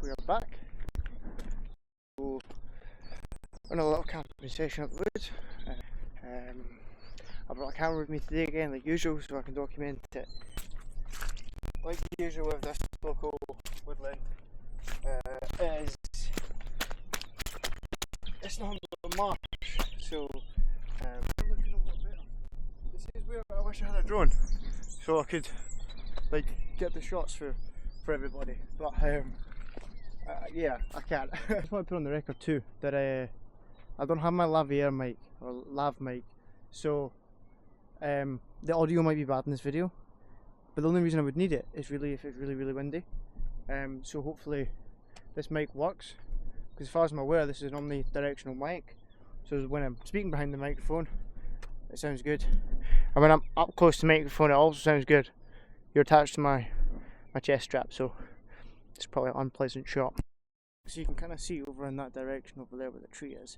we are back. So, on a little camping session up the woods. I brought a camera with me today again, like usual, so I can document it. Like usual with this local woodland, it's not a marsh, so we're looking a lot better. This is where I wish I had a drone, so I could like get the shots for everybody. But yeah, I can't. I just want to put on the record too that I don't have my lavalier mic or lav mic, so the audio might be bad in this video. But the only reason I would need it is really if it's really windy. So hopefully this mic works, because as far as I'm aware this is an omnidirectional mic, so when I'm speaking behind the microphone it sounds good, and when I'm up close to the microphone it also sounds good. You're attached to my chest strap, so it's probably an unpleasant shot. So you can kind of see over in that direction over there where the tree is,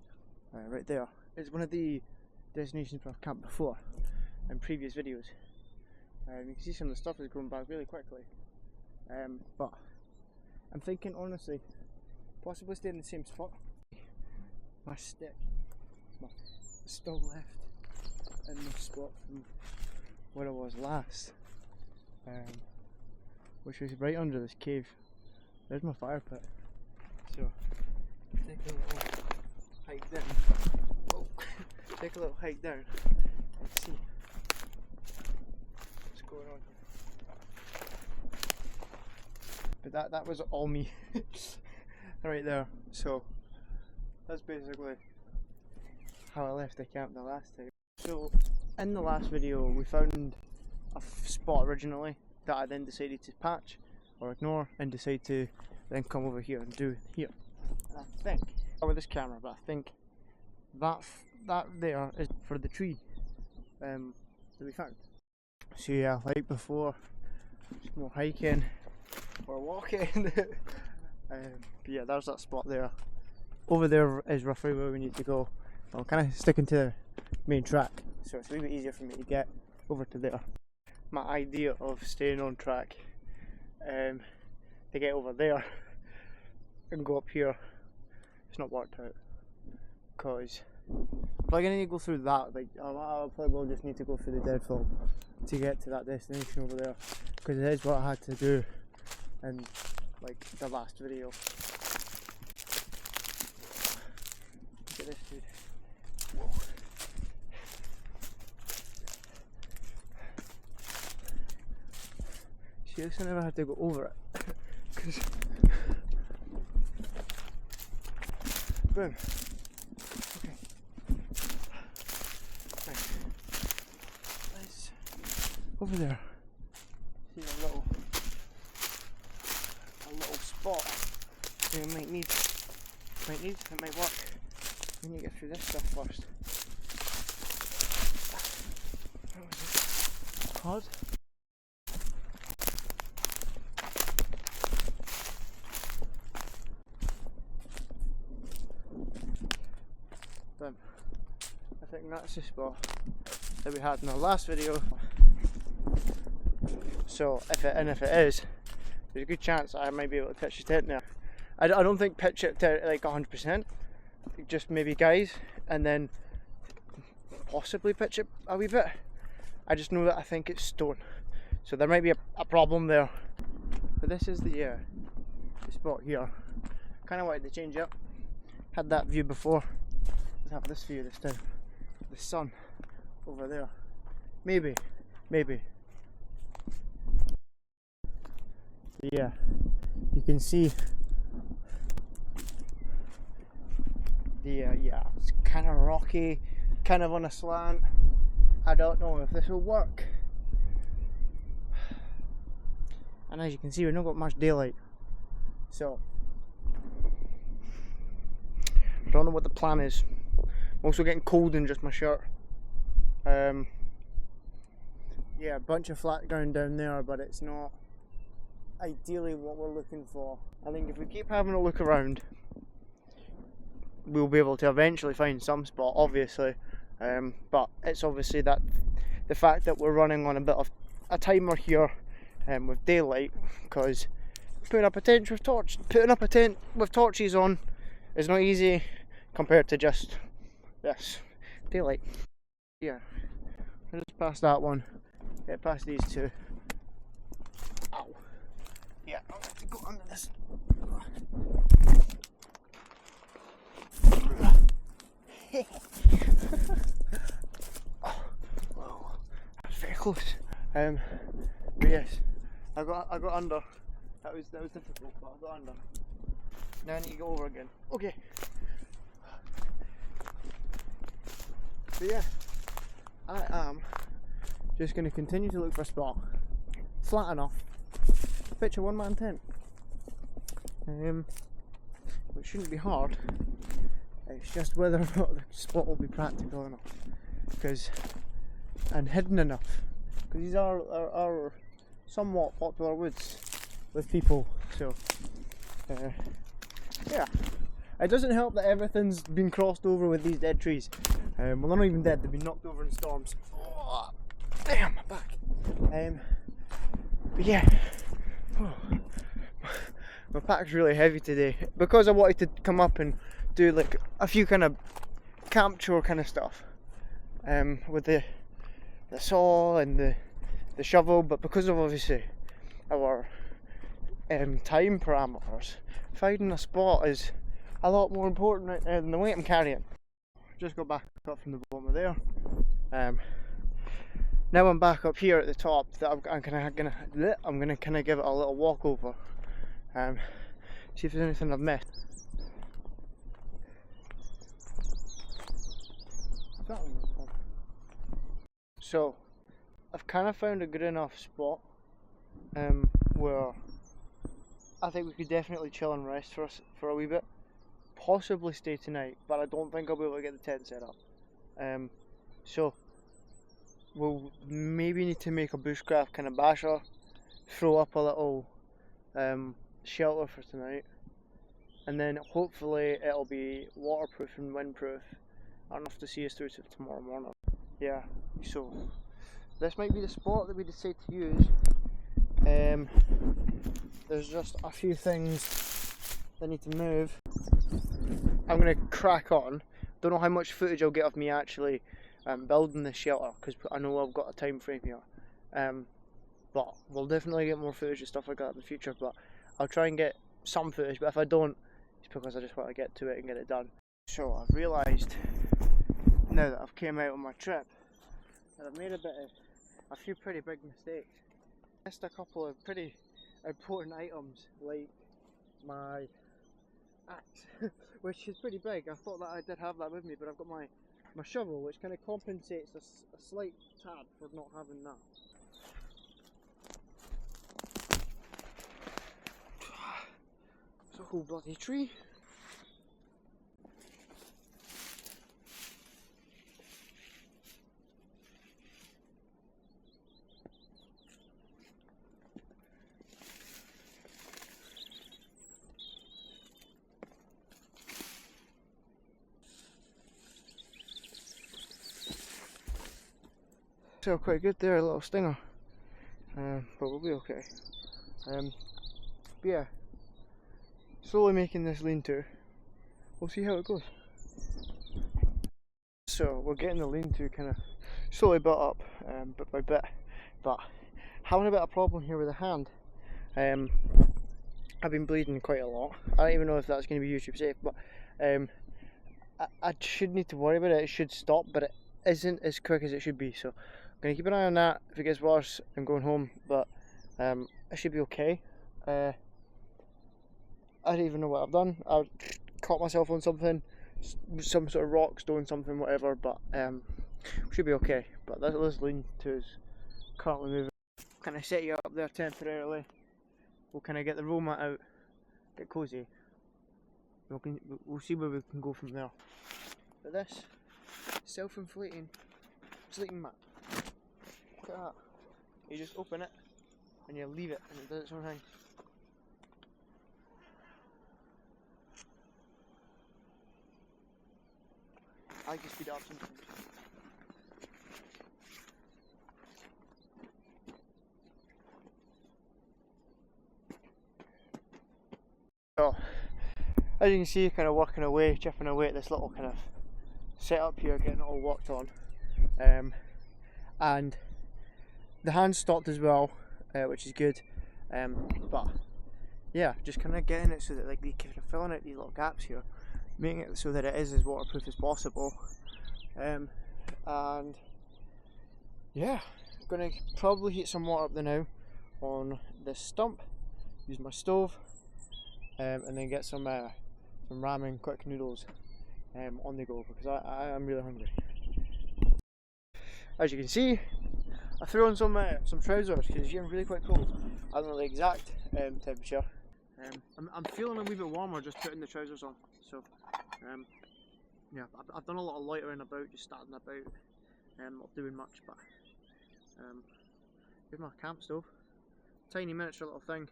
right there. It's one of the destinations where I've camped before in previous videos. You can see some of the stuff is growing back really quickly, but I'm thinking honestly possibly stay in the same spot. My stick is still left in the spot from where I was last, which was right under this cave. There's my fire pit, so take a little hike down. Oh, take a little hike down and see what's going on here. But that was all me right there. So that's basically how I left the camp the last time. So in the last video we found a spot originally that I then decided to patch or ignore and decide to then come over here and do here. And I think, not with this camera, but I think that there is for the tree that we found. So yeah, like before, just more hiking or walking. But yeah, there's that spot there. Over there is roughly where we need to go. I'm kind of sticking to the main track, so it's a little bit easier for me to get over to there. My idea of staying on track to get over there and go up here, it's not worked out, because if I'm going to go through that, like I'll probably will just need to go through the deadfall to get to that destination over there, because it is what I had to do in like the last video. Look at this dude. Whoa. See, this I never had to go over it. Cause boom. Okay. Right. Let's over there. See a little spot. So we might need it might work. We need to get through this stuff first. What was it? Hard? I think that's the spot that we had in the last video. So if it is, there's a good chance I might be able to pitch a tent there. I don't think pitch it to like 100%, just maybe guys, and then possibly pitch it a wee bit. I just know that I think it's stone, so there might be a problem there. But this is the spot here. Kind of wanted to change up. Had that view before. Let's have this view this time. The sun over there. Maybe. Yeah, you can see the yeah, it's kind of rocky, kind of on a slant. I don't know if this will work. And as you can see, we've not got much daylight, so I don't know what the plan is. I'm also getting cold in just my shirt. Yeah, a bunch of flat ground down there, but it's not ideally what we're looking for. I think if we keep having a look around, we'll be able to eventually find some spot, obviously. But it's obviously that the fact that we're running on a bit of a timer here with daylight, because putting up a tent with torches on is not easy compared to just this daylight. Yeah, I just passed that one, get past these two. Ow. Yeah, I'll have to go under this. Oh, whoa, that was very close. But yes, I got under. That was difficult, but I got under. Now I need to go over again. Okay. So yeah, I am just going to continue to look for a spot flat enough to pitch a one-man tent. Which shouldn't be hard. It's just whether or not the spot will be practical enough, and hidden enough, because these are somewhat popular woods with people. So yeah, it doesn't help that everything's been crossed over with these dead trees. Well, they're not even dead; they've been knocked over in storms. Oh, damn, my back. But yeah, my pack's really heavy today because I wanted to come up and do like a few kind of camp chore kind of stuff, with the saw and the shovel. But because of obviously our time parameters, finding a spot is a lot more important right now than the weight I'm carrying. Just got back up from the bottom of there. Now I'm back up here at the top. That I'm gonna kind of give it a little walk over. See if there's anything I've missed. So I've kind of found a good enough spot where I think we could definitely chill and rest for a wee bit. Possibly stay tonight, but I don't think I'll be able to get the tent set up. So we'll maybe need to make a bushcraft kind of basher, throw up a little shelter for tonight, and then hopefully it'll be waterproof and windproof enough to see us through to tomorrow morning. Yeah, so this might be the spot that we decide to use. There's just a few things that need to move. I'm going to crack on. Don't know how much footage I'll get of me actually building this shelter, because I know I've got a time frame here. But we'll definitely get more footage and stuff like that in the future, but I'll try and get some footage, but if I don't, it's because I just want to get to it and get it done. So I've realised, now that I've came out on my trip, that I've made a few pretty big mistakes. I missed a couple of pretty important items, like my axe, which is pretty big. I thought that I did have that with me, but I've got my shovel, which kind of compensates a slight tad for not having that. It's a whole bloody tree. So quite good there, a little stinger, but we'll be okay. But yeah, slowly making this lean-to. We'll see how it goes. So we're getting the lean-to kind of slowly built up, bit by bit, but having a bit of a problem here with the hand. I've been bleeding quite a lot. I don't even know if that's going to be YouTube safe, but I should need to worry about it. It should stop, but it isn't as quick as it should be, so I'm going to keep an eye on that. If it gets worse, I'm going home, but I should be okay. I don't even know what I've done. I caught myself on something, some sort of rock, stone, something, whatever, but we should be okay. But this lean-to is currently moving. Kind of set you up there temporarily. We'll kind of get the roll mat out, get cosy. We'll see where we can go from there. But this self-inflating sleeping mat. Look at that. You just open it and you leave it and it does its own thing. I like to speed it up sometimes. So, as you can see, kind of working away, chipping away at this little kind of setup here, getting it all worked on. And the hand stopped as well, which is good. But yeah, just kind of getting it so that like they kind of filling out these little gaps here, making it so that it is as waterproof as possible. And yeah, I'm gonna probably heat some water up there now on this stump, use my stove, and then get some ramen quick noodles on the go, because I am really hungry. As you can see, I threw on some trousers because it's getting really quite cold. I don't know the exact temperature. I'm feeling a wee bit warmer just putting the trousers on. So yeah, I've done a lot of loitering about, just starting about, not doing much. But here's my camp stove, tiny miniature little thing,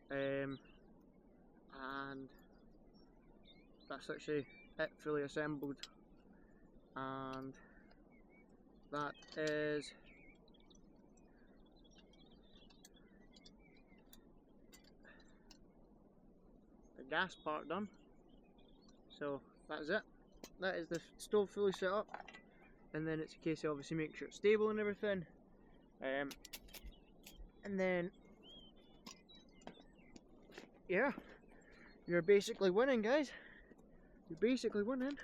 and that's actually it fully assembled. And that is the gas part done. So that is it. That is the stove fully set up, and then it's a case of obviously making sure it's stable and everything. And then yeah, you're basically winning, guys. You're basically winning.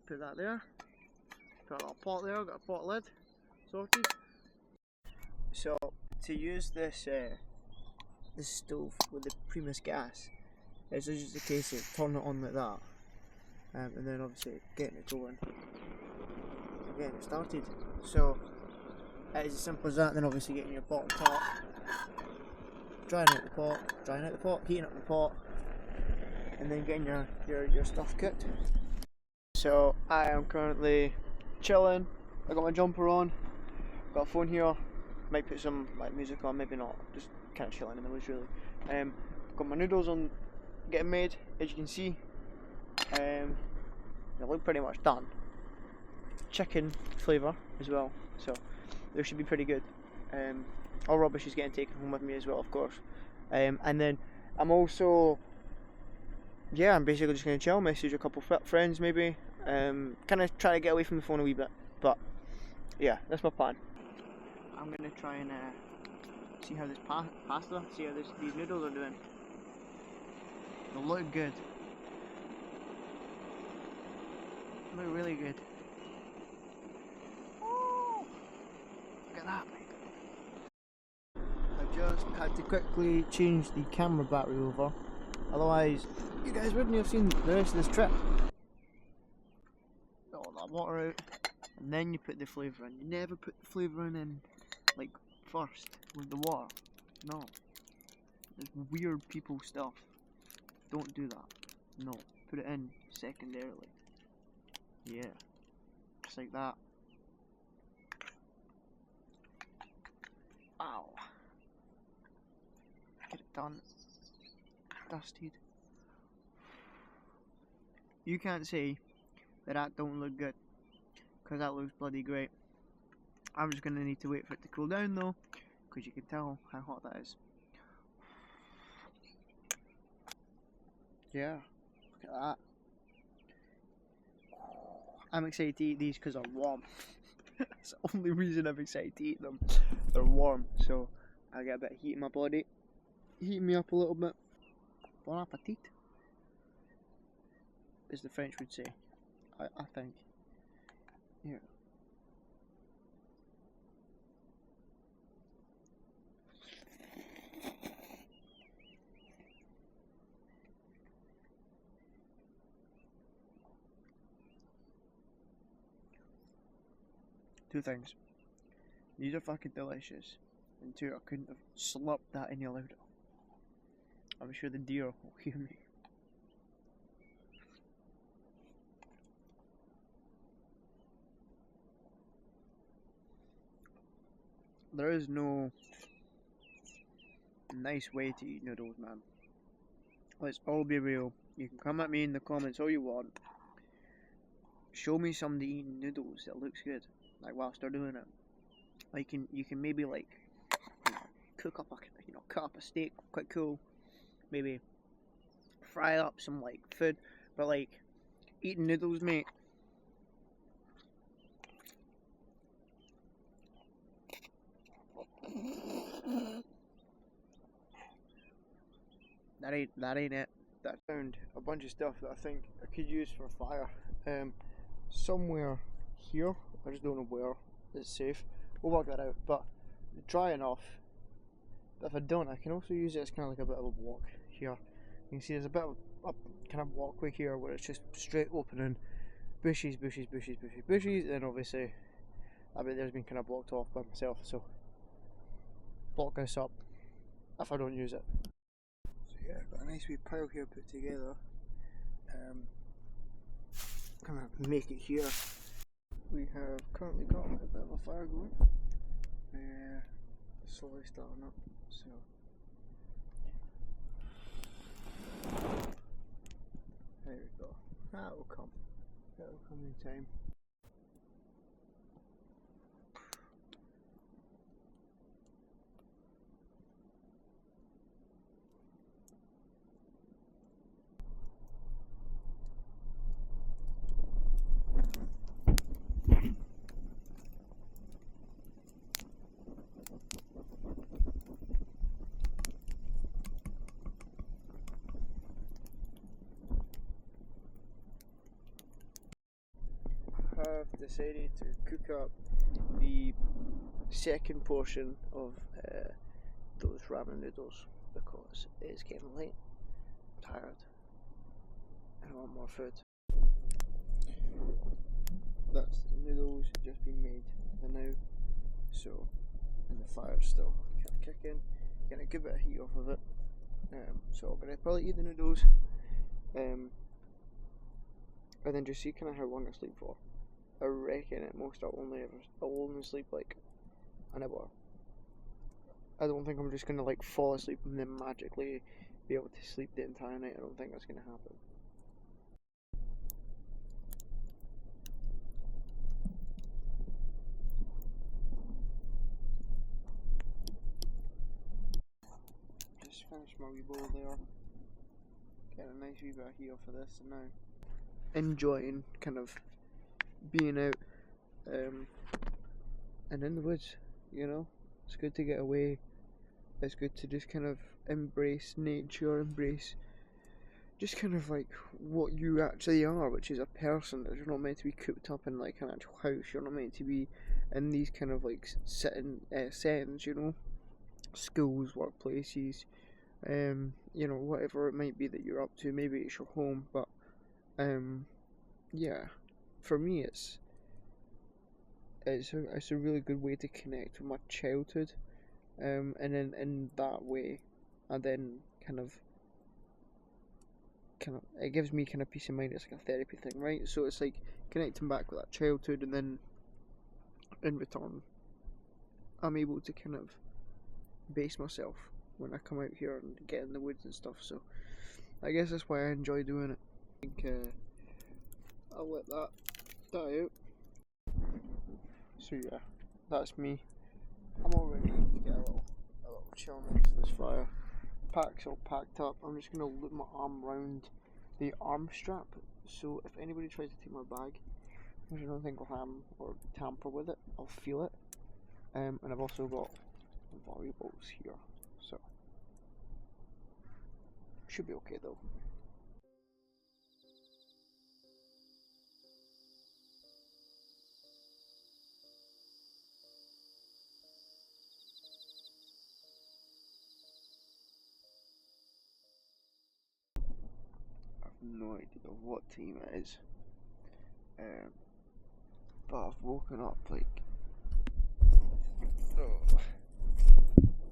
Put that there. Put a little pot there. Got a pot lid sorted. So to use this this stove with the Primus gas, it's just a case of turning it on like that, and then obviously getting it going, and getting it started. So it is as simple as that. Then obviously getting your pot on top, drying out the pot, heating up the pot, and then getting your stuff cooked. So I am currently chilling. I got my jumper on, got a phone here, might put some like music on, maybe not, just kind of chilling in the woods really. Got my noodles on getting made, as you can see. They look pretty much done. Chicken flavour as well, so they should be pretty good. All rubbish is getting taken home with me as well, of course. And then I'm also, yeah, I'm basically just going to chill, message a couple friends maybe, kind of try to get away from the phone a wee bit, but yeah, that's my plan. I'm going to try and see how this pasta, see how these noodles are doing. They look good. They look really good. Oh, look at that, mate. I just had to quickly change the camera battery over, otherwise you guys wouldn't have seen the rest of this trip. Got all that water out, and then you put the flavour in. You never put the flavour in like first with the water. No. It's weird people stuff. Don't do that. No. Put it in secondarily. Yeah. Just like that. Ow. Get it done. Dusted. You can't say that don't look good, because that looks bloody great. I'm just going to need to wait for it to cool down though, because you can tell how hot that is. Yeah, look at that. I'm excited to eat these because they're warm. That's the only reason I'm excited to eat them. They're warm, so I get a bit of heat in my body. Heating me up a little bit. Bon appetit, as the French would say, I think. Yeah. Two things. These are fucking delicious. And two, I couldn't have slurped that any louder. I'm sure the deer will hear me. There is no nice way to eat noodles, man. Let's all be real. You can come at me in the comments all you want. Show me somebody eating noodles that looks good, like whilst they're doing it. Like you can maybe like, you know, cook up a, cut up a steak, quite cool. Maybe fry up some like food, but like eating noodles, mate. That ain't it. I found a bunch of stuff that I think I could use for a fire. Somewhere here, I just don't know where it's safe. We'll work that out. But dry enough. But if I don't, I can also use it as kind of like a bit of a walk here. You can see there's a bit of a kind of walkway here where it's just straight opening, bushes, and obviously I bet there's been kind of blocked off by myself. So block this up if I don't use it. So yeah, I've got a nice wee pile here put together. Kind of make it here. We have currently got a bit of a fire going. Slowly starting up. So there we go. That'll come. That'll come in time. Have decided to cook up the second portion of those ramen noodles because it's getting late, I'm tired, and I want more food. That's the noodles just been made for now, so, and the fire's still kind of kicking, getting a good bit of heat off of it. So I'm gonna probably eat the noodles, and then just see kind of how long I sleep for. I reckon at most I'll only sleep like an hour. I don't think I'm just gonna like fall asleep and then magically be able to sleep the entire night. I don't think that's gonna happen. Just finished my wee bowl there. Get a nice wee bit of heat off of this, and now enjoying kind of being out and in the woods, you know. It's good to get away. It's good to just kind of embrace nature, embrace just kind of like what you actually are, which is a person. That you're not meant to be cooped up in like an actual house. You're not meant to be in these kind of like settings, you know, schools, workplaces, you know, whatever it might be that you're up to. Maybe it's your home, but yeah, for me it's a really good way to connect with my childhood, and then in that way, and then kind of it gives me kind of peace of mind. It's like a therapy thing, right? So it's like connecting back with that childhood, and then in return, I'm able to kind of base myself when I come out here and get in the woods and stuff. So I guess that's why I enjoy doing it. I think I'll let that die out. So yeah, that's me. I'm all ready to get a little chill next to this fire. Pack's all packed up. I'm just gonna loop my arm round the arm strap, so if anybody tries to take my bag, which I don't think will harm or tamper with it, I'll feel it. And I've also got valuables here, so should be okay though. No idea what time it is, but I've woken up like,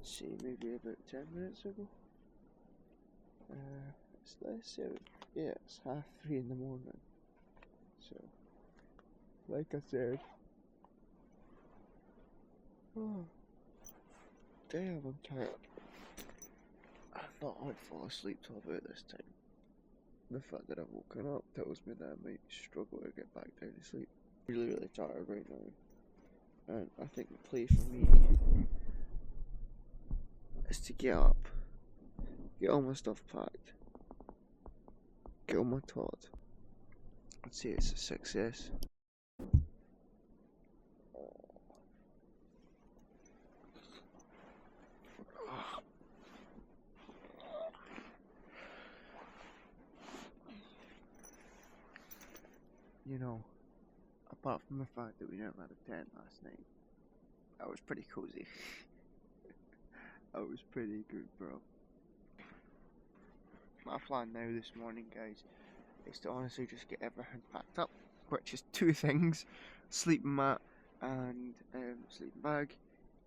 say maybe about 10 minutes ago. Let's say, yeah, it's 3:30 in the morning. So, like I said, oh, damn, I'm tired. I thought I'd fall asleep till about this time. The fact that I've woken up tells me that I might struggle to get back down to sleep. I'm really tired right now, and I think the play for me is to get up, get all my stuff packed, get on my toilet. I'd say it's a success. You know, apart from the fact that we never had a tent last night, I was pretty cozy. I was pretty good, bro. My plan now this morning, guys, is to honestly just get everything packed up, which is 2 things: sleeping mat and sleeping bag,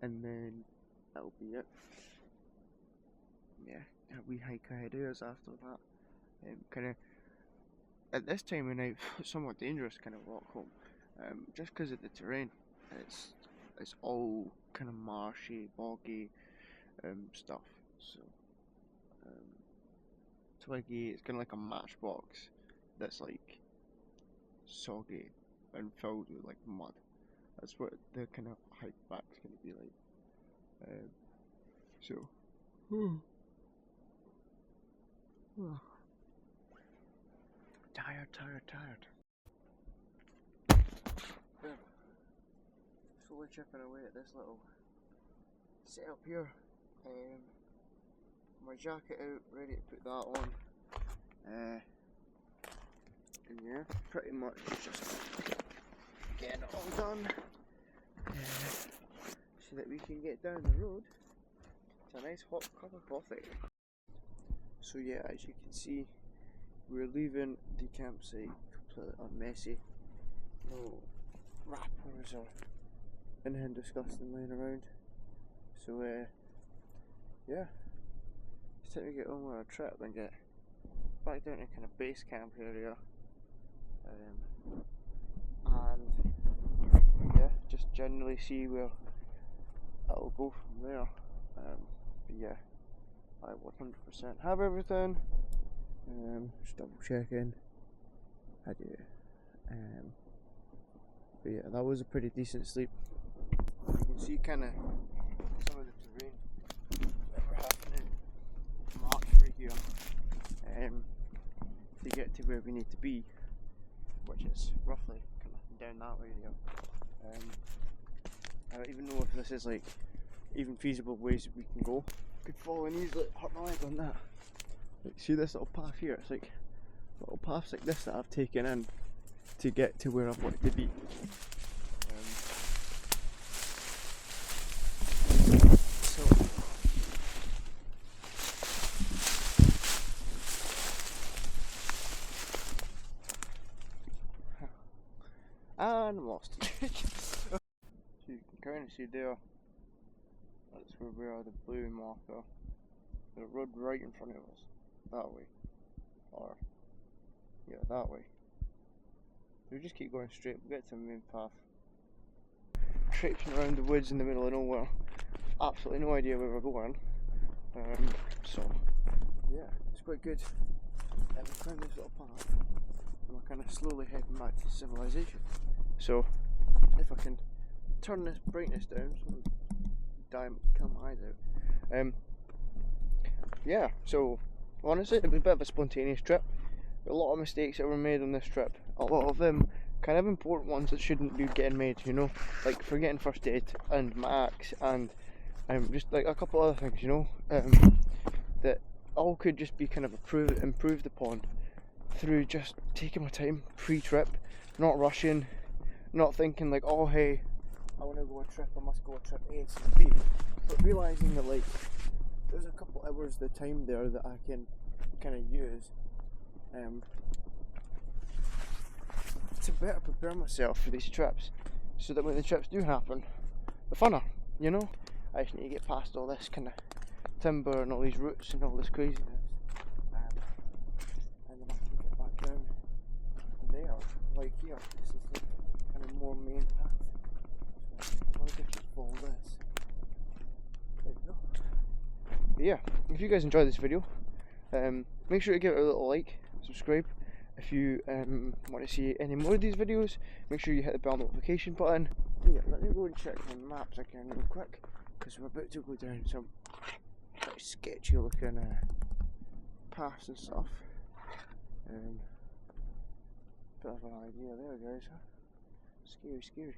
and then that'll be it. Yeah, we hike ahead of us after that. Kind of at this time of night, somewhat dangerous kind of walk home, just because of the terrain. It's all kind of marshy, boggy stuff. So twiggy. It's kind of like a matchbox that's like soggy and filled with like mud. That's what the kind of hike back's gonna be like. Tired. Yeah. Slowly chipping away at this little setup here. My jacket out, ready to put that on. And yeah, pretty much just getting it all done so that we can get down the road to a nice hot cup of coffee. So yeah, as you can see, we're leaving the campsite completely unmessy. No wrappers or anything disgusting laying around. So yeah, it's time to get on with our trip and get back down to kind of base camp area. And yeah, just generally see where it'll go from there. But yeah, I 100% have everything. Just double checking. I do. But yeah, that was a pretty decent sleep. You can see kind of some of the terrain that we're having to march through here to get to where we need to be, which is roughly kind of down that area. I don't even know if this is like even feasible ways that we can go. Could fall and easily hurt my leg on that. Like, see this little path here? It's like little paths like this that I've taken in to get to where I want to be. And I'm lost. So you can kind of see there, that's where we are, the blue marker. The road right in front of us, that way, or yeah, that way. We just keep going straight, we'll get to the main path. Traipsing around the woods in the middle of nowhere, absolutely no idea where we're going. So yeah, it's quite good. And we found this little path, and we're kind of slowly heading back to civilization. So if I can turn this brightness down so damn come eyes out. Yeah, so honestly, it was a bit of a spontaneous trip. A lot of mistakes that were made on this trip. A lot of them kind of important ones that shouldn't be getting made, you know, like forgetting first aid and my axe and just like a couple other things, you know, that all could just be kind of improved upon through just taking my time pre-trip, not rushing, not thinking like, oh hey, I want to go a trip, I must go a trip ASAP, but realising that like there's a couple hours the time there that I can kind of use to better prepare myself for these trips, so that when the trips do happen, they're funner, you know. I just need to get past all this kind of timber and all these roots and all this craziness, and then I can get back down there, like here. This is the kind of more main path. So I'll just follow this. There we go. But yeah, if you guys enjoyed this video, make sure to give it a little like, subscribe. If you want to see any more of these videos, make sure you hit the bell notification button. Yeah, let me go and check my maps again real quick, because we're about to go down some quite sketchy looking paths and stuff. Bit of an idea there, guys. Huh? Scary, scary.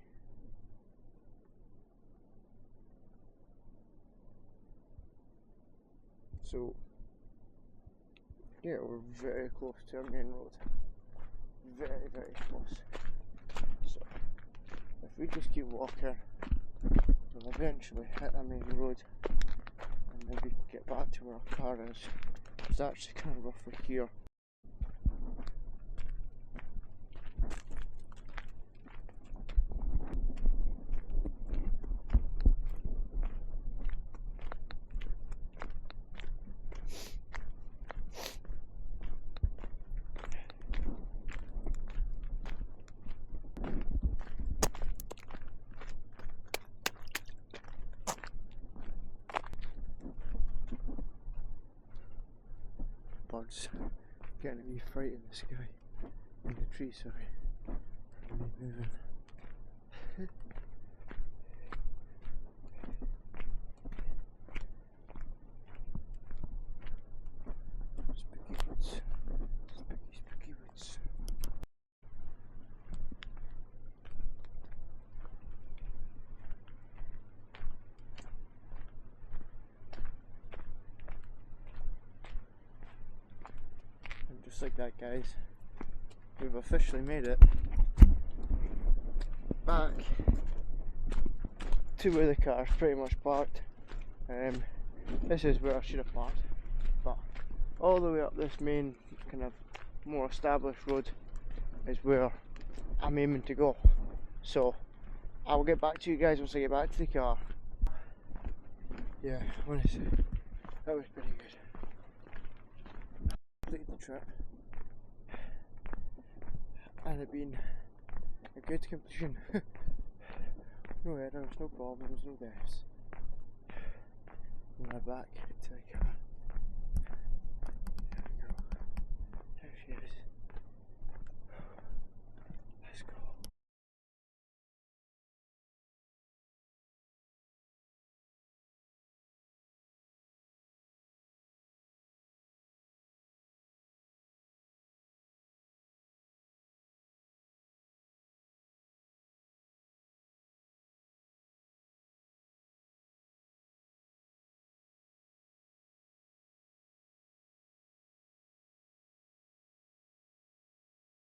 So, yeah, we're very close to our main road. Very, very close. So, if we just keep walking, we'll eventually hit our main road and maybe get back to where our car is. It's actually kind of roughly here. Birds getting a wee fright in the sky, in the tree, sorry, and they're moving. Spooky woods, spooky, spooky woods. And just like that, guys, we've officially made it back to where the car's pretty much parked. This is where I should have parked, but all the way up this main kind of more established road is where I'm aiming to go. So I'll get back to you guys once I get back to the car. Yeah, honestly, that was pretty good. Completed the trip, and it's been a good completion. No errors, no problems, no deaths. And we're back to the car.